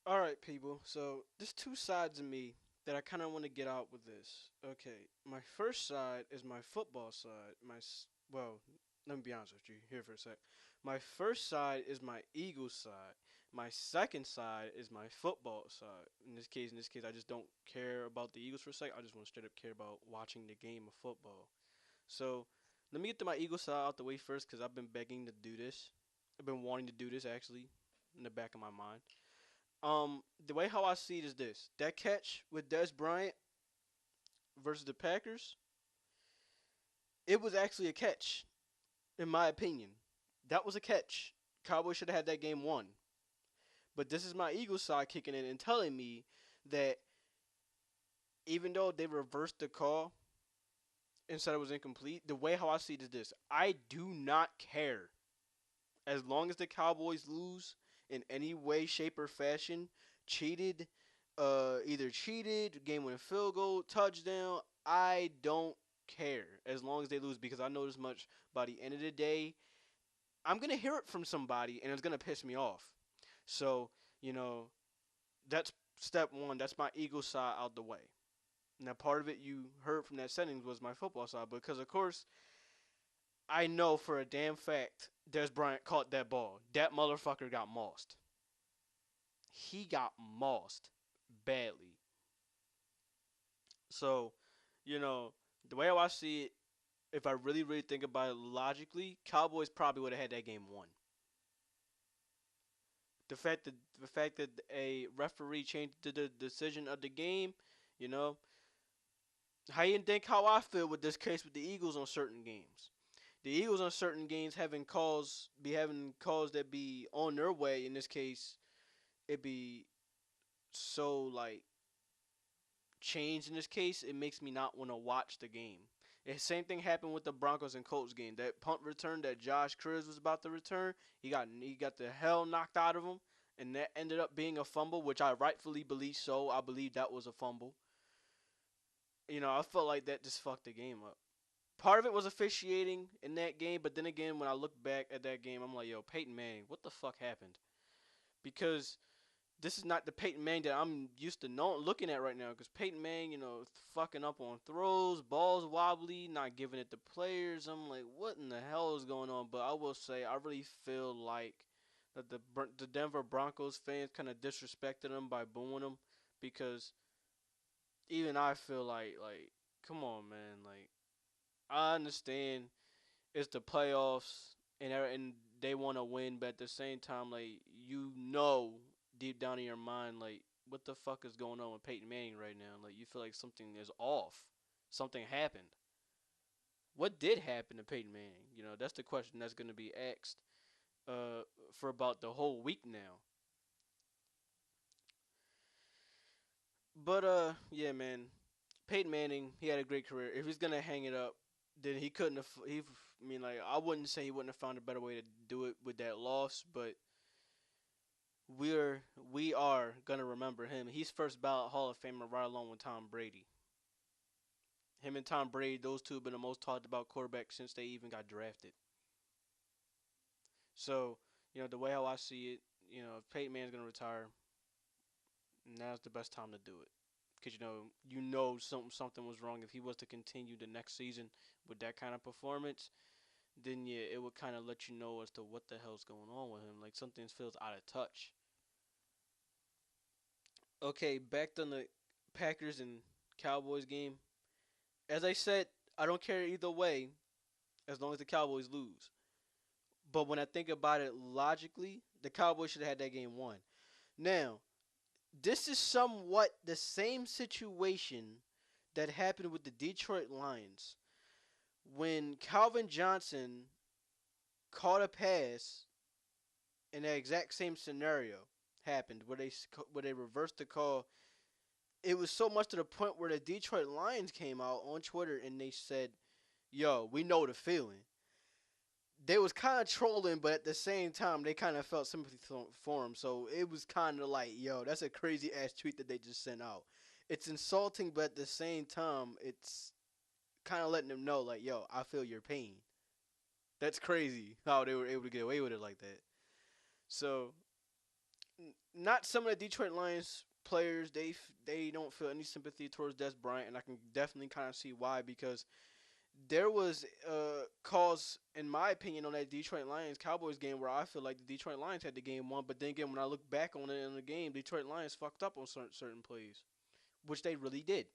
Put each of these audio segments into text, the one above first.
All right, people. So there's two sides of me that I kind of want to get out with this. Okay, my first side is my football side. Well, let me be honest with you here for a sec. My first side is my Eagles side. My second side is my football side. In this case, I just don't care about the Eagles for a sec. I just want to straight up care about watching the game of football. So let me get to my Eagles side out the way first, because I've been begging to do this. I've been wanting to do this actually in the back of my mind. The way how I see it is this: that catch with Des Bryant versus the Packers, it was actually a catch, in my opinion. That was a catch. Cowboys should have had that game won. But this is my Eagles side kicking in and telling me that even though they reversed the call and said it was incomplete, the way how I see it is this: I do not care as long as the Cowboys lose in any way, shape, or fashion, cheated, either cheated, game winning field goal, touchdown. I don't care as long as they lose, because I know this much: by the end of the day, I'm gonna hear it from somebody and it's gonna piss me off. So you know that's step one. That's my ego side out the way. Now, part of it you heard from that sentence was my football side, because of course I know for a damn fact Des Bryant caught that ball. That motherfucker got mossed. He got mossed badly. So, you know, the way I see it, if I really, really think about it logically, Cowboys probably would have had that game won. The fact that a referee changed the decision of the game, you know, how you think how I feel with this case with the Eagles on certain games. The Eagles on certain games having calls that be on their way. In this case, it be so like changed. In this case, it makes me not want to watch the game. The same thing happened with the Broncos and Colts game. That punt return that Josh Cribbs was about to return, he got the hell knocked out of him, and that ended up being a fumble, which I rightfully believe so. I believe that was a fumble. I felt like that just fucked the game up. Part of it was officiating in that game, but then again, when I look back at that game, I'm like, yo, Peyton Manning, what the fuck happened? Because this is not the Peyton Manning that I'm used to looking at right now. Because Peyton Manning, fucking up on throws, balls wobbly, not giving it to players. I'm like, what in the hell is going on? But I will say, I really feel like that the Denver Broncos fans kind of disrespected him by booing him, because even I feel like, come on, man, like, I understand it's the playoffs and they want to win, but at the same time, like, deep down in your mind, like, what the fuck is going on with Peyton Manning right now? Like, you feel like something is off, something happened. What did happen to Peyton Manning? That's the question that's going to be asked uh, for about the whole week now. But yeah, man, Peyton Manning, he had a great career. If he's gonna hang it up, then he couldn't have. I mean, like, I wouldn't say he wouldn't have found a better way to do it with that loss, but we are gonna remember him. He's first ballot Hall of Famer right along with Tom Brady. Him and Tom Brady, those two have been the most talked about quarterbacks since they even got drafted. So, the way how I see it, if Peyton Manning's gonna retire, now's the best time to do it. Because something was wrong. If he was to continue the next season with that kind of performance, then yeah, it would kind of let you know as to what the hell's going on with him. Like, something feels out of touch. Okay, back on the Packers and Cowboys game. As I said, I don't care either way as long as the Cowboys lose. But when I think about it logically, the Cowboys should have had that game won. Now, this is somewhat the same situation that happened with the Detroit Lions when Calvin Johnson caught a pass in that exact same scenario happened where they reversed the call. It was so much to the point where the Detroit Lions came out on Twitter and they said, "Yo, we know the feeling." They was kind of trolling, but at the same time, they kind of felt sympathy for him. So it was kind of like, "Yo, that's a crazy ass tweet that they just sent out." It's insulting, but at the same time, it's kind of letting them know, like, "Yo, I feel your pain." That's crazy how they were able to get away with it like that. So not some of the Detroit Lions players. They don't feel any sympathy towards Des Bryant, and I can definitely kind of see why because there was calls, in my opinion, on that Detroit Lions Cowboys game where I feel like the Detroit Lions had the game won. But then again, when I look back on it in the game, Detroit Lions fucked up on certain plays, which they really did.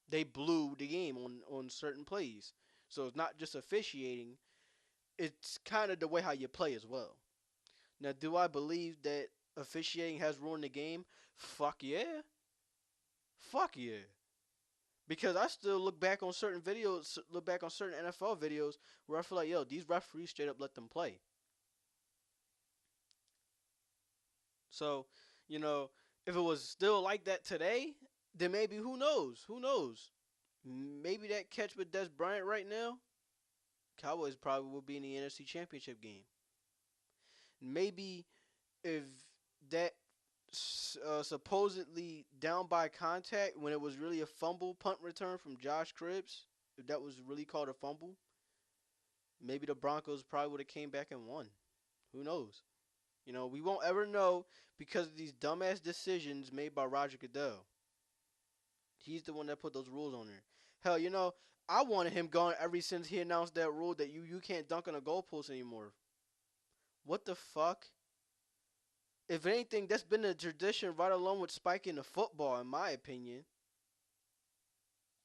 They blew the game on certain plays. So it's not just officiating; it's kind of the way how you play as well. Now, do I believe that officiating has ruined the game? Fuck yeah, fuck yeah. Because I still look back on certain videos, look back on certain NFL videos where I feel like, yo, these referees straight up let them play. So, you know, if it was still like that today, then maybe who knows? Who knows? Maybe that catch with Des Bryant right now, Cowboys probably will be in the NFC Championship game. Maybe if that supposedly down by contact when it was really a fumble punt return from Josh Cribbs, if that was really called a fumble, maybe the Broncos probably would have came back and won. Who knows? You know, we won't ever know because of these dumbass decisions made by Rodger Goodell. He's the one that put those rules on there. Hell, I wanted him gone ever since he announced that rule that you can't dunk on a goalpost anymore. What the fuck? If anything, that's been a tradition right along with spiking the football, in my opinion.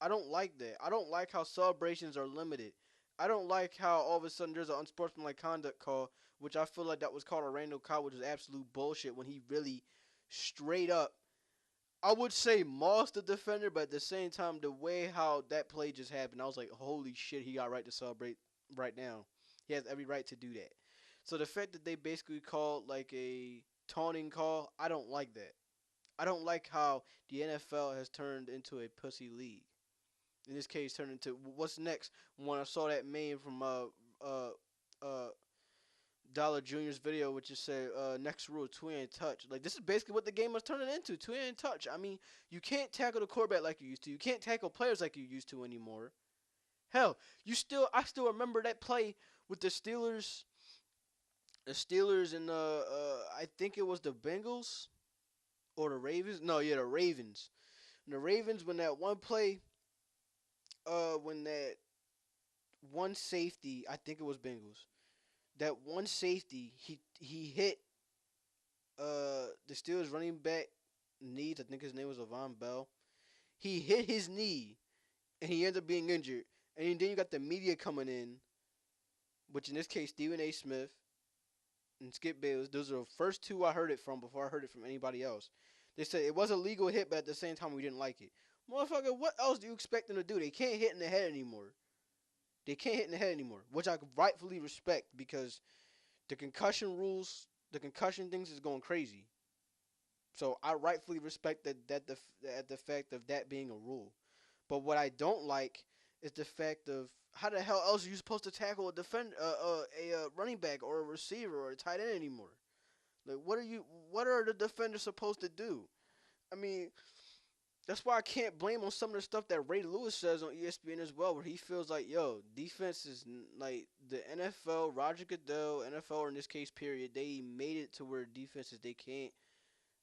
I don't like that. I don't like how celebrations are limited. I don't like how all of a sudden there's an unsportsmanlike conduct call, which I feel like that was called a Randall Cobb, which is absolute bullshit when he really straight up, I would say mossed the defender, but at the same time, the way how that play just happened, I was like, holy shit, he got right to celebrate right now. He has every right to do that. So the fact that they basically called like a taunting call, I don't like that. I don't like how the NFL has turned into a pussy league. In this case, turned into what's next. When I saw that meme from uh Dollar Jr.'s video, which just said next rule, two hand touch. Like this is basically what the game was turning into, two hand touch. I mean, you can't tackle the quarterback like you used to. You can't tackle players like you used to anymore. Hell, I still remember that play with the Steelers and I think it was the Bengals or the Ravens. No, yeah, the Ravens. And the Ravens when that one play, when that one safety, I think it was Bengals. That one safety, he hit the Steelers running back knees. I think his name was Avon Bell. He hit his knee and he ended up being injured. And then you got the media coming in, which in this case Stephen A. Smith and Skip Bayless. Those are the first two I heard it from before I heard it from anybody else. They said it was a legal hit, but at the same time we didn't like it. Motherfucker, what else do you expect them to do? They can't hit in the head anymore. They can't hit in the head anymore, which I rightfully respect because the concussion rules, the concussion things is going crazy. So I rightfully respect the fact of that being a rule. But what I don't like is the fact of how the hell else are you supposed to tackle a running back or a receiver or a tight end anymore? Like what are the defenders supposed to do? I mean, that's why I can't blame on some of the stuff that Ray Lewis says on ESPN as well, where he feels like, yo, defense is like the NFL, Rodger Goodell, NFL, or in this case, period, they made it to where defenses they can't,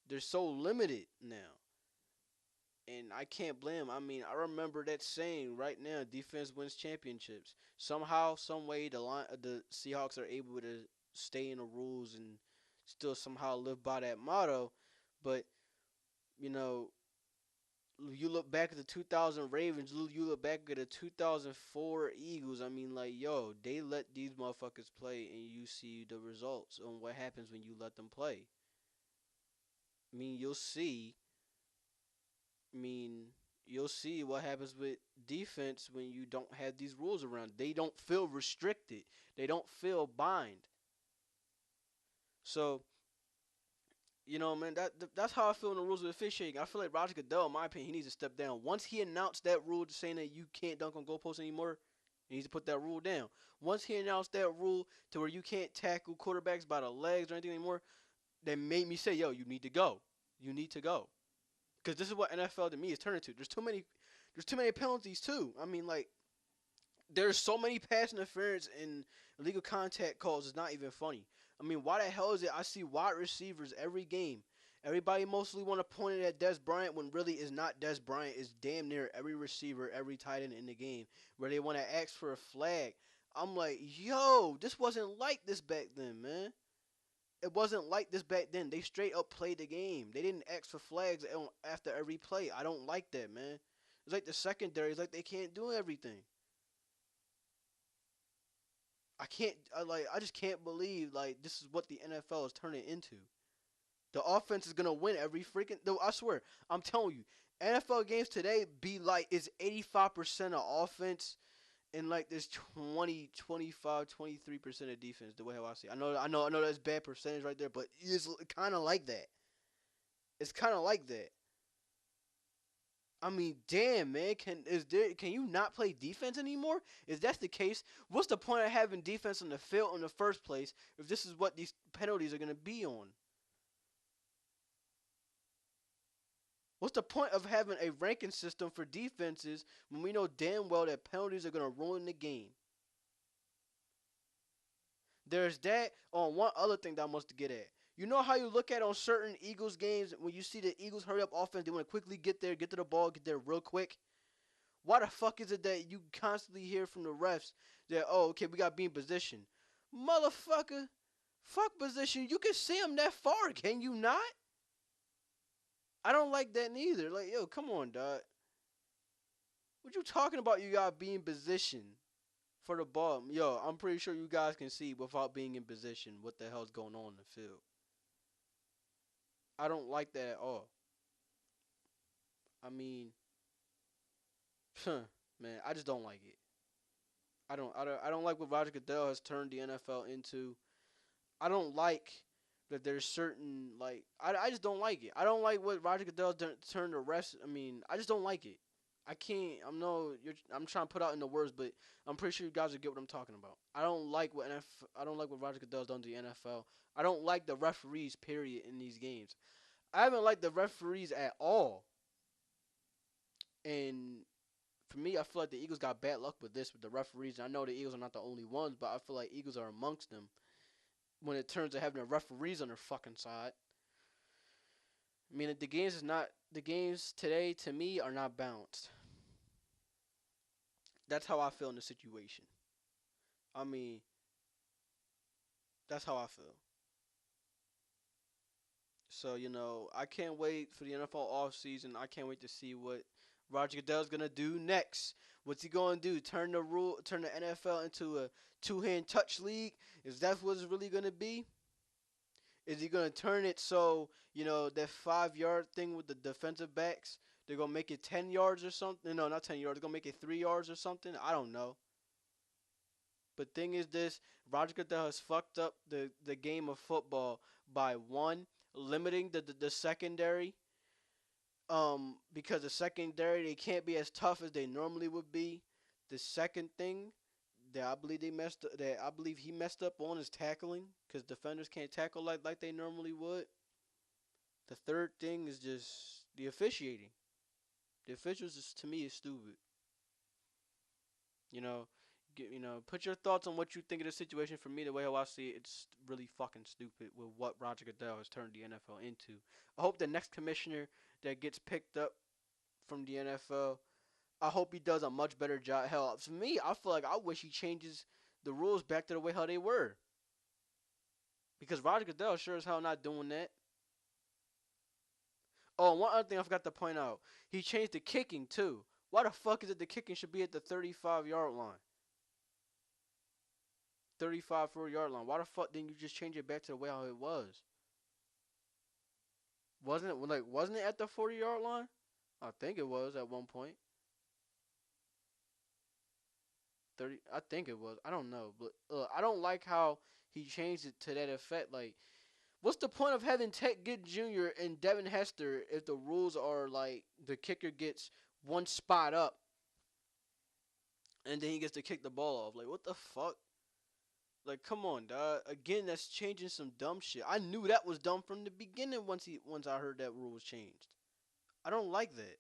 they're so limited now. And I can't blame. I mean, I remember that saying right now: defense wins championships. Somehow, some way, the Seahawks are able to stay in the rules and still somehow live by that motto. But you know, you look back at the 2000 Ravens, you look back at the 2004 Eagles. I mean, like, yo, they let these motherfuckers play, and you see the results on what happens when you let them play. I mean, you'll see. I mean, you'll see what happens with defense when you don't have these rules around. They don't feel restricted. They don't feel bind. So, man, that's how I feel in the rules of officiating. I feel like Rodger Goodell, in my opinion, he needs to step down. Once he announced that rule saying that you can't dunk on goalposts anymore, he needs to put that rule down. Once he announced that rule to where you can't tackle quarterbacks by the legs or anything anymore, that made me say, yo, you need to go. You need to go. Because this is what NFL to me is turning to. There's too many penalties too. I mean, like, there's so many pass interference and illegal contact calls. It's not even funny. I mean, why the hell is it I see wide receivers every game, Everybody mostly want to point it at Des Bryant when really it's not Des Bryant. It's damn near every receiver, every tight end in the game where they want to ask for a flag. I'm like, yo, this wasn't like this back then, man. It wasn't like this back then. They straight up played the game. They didn't ask for flags after every play. I don't like that, man. It's like the secondary. It's like they can't do everything. I can't. I just can't believe like this is what the NFL is turning into. The offense is gonna win every freaking. Though I swear, I'm telling you, NFL games today be like it's 85% of offense and like there's 20, 25, 23% of defense. The way how I see it. I know that's bad percentage right there, but it's kind of like that. It's kind of like that. I mean, damn, man, can you not play defense anymore? If that's the case, what's the point of having defense on the field in the first place if this is what these penalties are gonna be on? What's the point of having a ranking system for defenses when we know damn well that penalties are gonna ruin the game? There's that. On one other thing that I must get at. You know how you look at on certain Eagles games when you see the Eagles hurry up offense, they want to quickly get there, get to the ball, get there real quick. Why the fuck is it that you constantly hear from the refs that, oh, okay, we got to be in position? Motherfucker, fuck position. You can see them that far, can you not? I don't like that neither. Like, yo, come on, dog. What you talking about? You got to be in position for the ball. Yo, I'm pretty sure you guys can see without being in position what the hell's going on in the field. I don't like that at all. I mean, man, I just don't like it. I don't like what Rodger Goodell has turned the NFL into. I don't like that there's certain I just don't like it. I don't like what Rodger Goodell turned the rest. I mean, I just don't like it. I can't. I'm trying to put out in the words, but I'm pretty sure you guys will get what I'm talking about. I don't like what Rodger Goodell's done to the NFL. I don't like the referees. Period in these games. I haven't liked the referees at all. And for me, I feel like the Eagles got bad luck with this with the referees. And I know the Eagles are not the only ones, but I feel like Eagles are amongst them when it turns to having the referees on their fucking side. I mean, the games today to me are not balanced. That's how I feel in the situation. I mean, that's how I feel. So I can't wait for the NFL offseason. I can't wait to see what Rodger Goodell's gonna do next. What's he gonna do? Turn the NFL into a two-hand touch league? Is that what it's really gonna be? Is he gonna turn it so that 5 yard thing with the defensive backs? They're gonna make it 10 yards or something. No, not 10 yards. They're gonna make it 3 yards or something. I don't know. But thing is this: Rodger Goodell has fucked up the game of football by one limiting the secondary. Because the secondary they can't be as tough as they normally would be. The second thing that I believe he messed up on is tackling because defenders can't tackle like they normally would. The third thing is just the officiating. The officials to me is stupid. You know, put your thoughts on what you think of the situation. For me, the way how I see it, it's really fucking stupid with what Rodger Goodell has turned the NFL into. I hope the next commissioner that gets picked up from the NFL, I hope he does a much better job. Hell, for me, I feel like I wish he changes the rules back to the way how they were. Because Rodger Goodell sure as hell not doing that. Oh, and one other thing I forgot to point out. He changed the kicking, too. Why the fuck is it the kicking should be at the 35-yard line? 35, 4-yard line. Why the fuck didn't you just change it back to the way how it was? Wasn't it at the 40-yard line? I think it was at one point. 30, I think it was. I don't know, but I don't like how he changed it to that effect. Like, what's the point of having Ted Ginn Jr. and Devin Hester if the rules are like the kicker gets one spot up and then he gets to kick the ball off? Like, what the fuck? Like, come on, dog. Again, that's changing some dumb shit. I knew that was dumb from the beginning once I heard that rule was changed. I don't like that.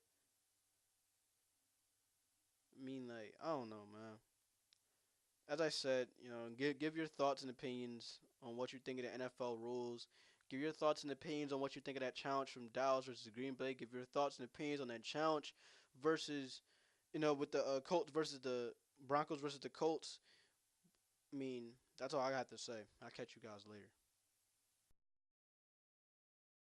I mean, like, I don't know, man. As I said, give your thoughts and opinions on what you think of the NFL rules. Give your thoughts and opinions on what you think of that challenge from Dallas versus Green Bay. Give your thoughts and opinions on that challenge versus, with the Colts versus the Broncos versus the Colts. I mean, that's all I got to say. I'll catch you guys later.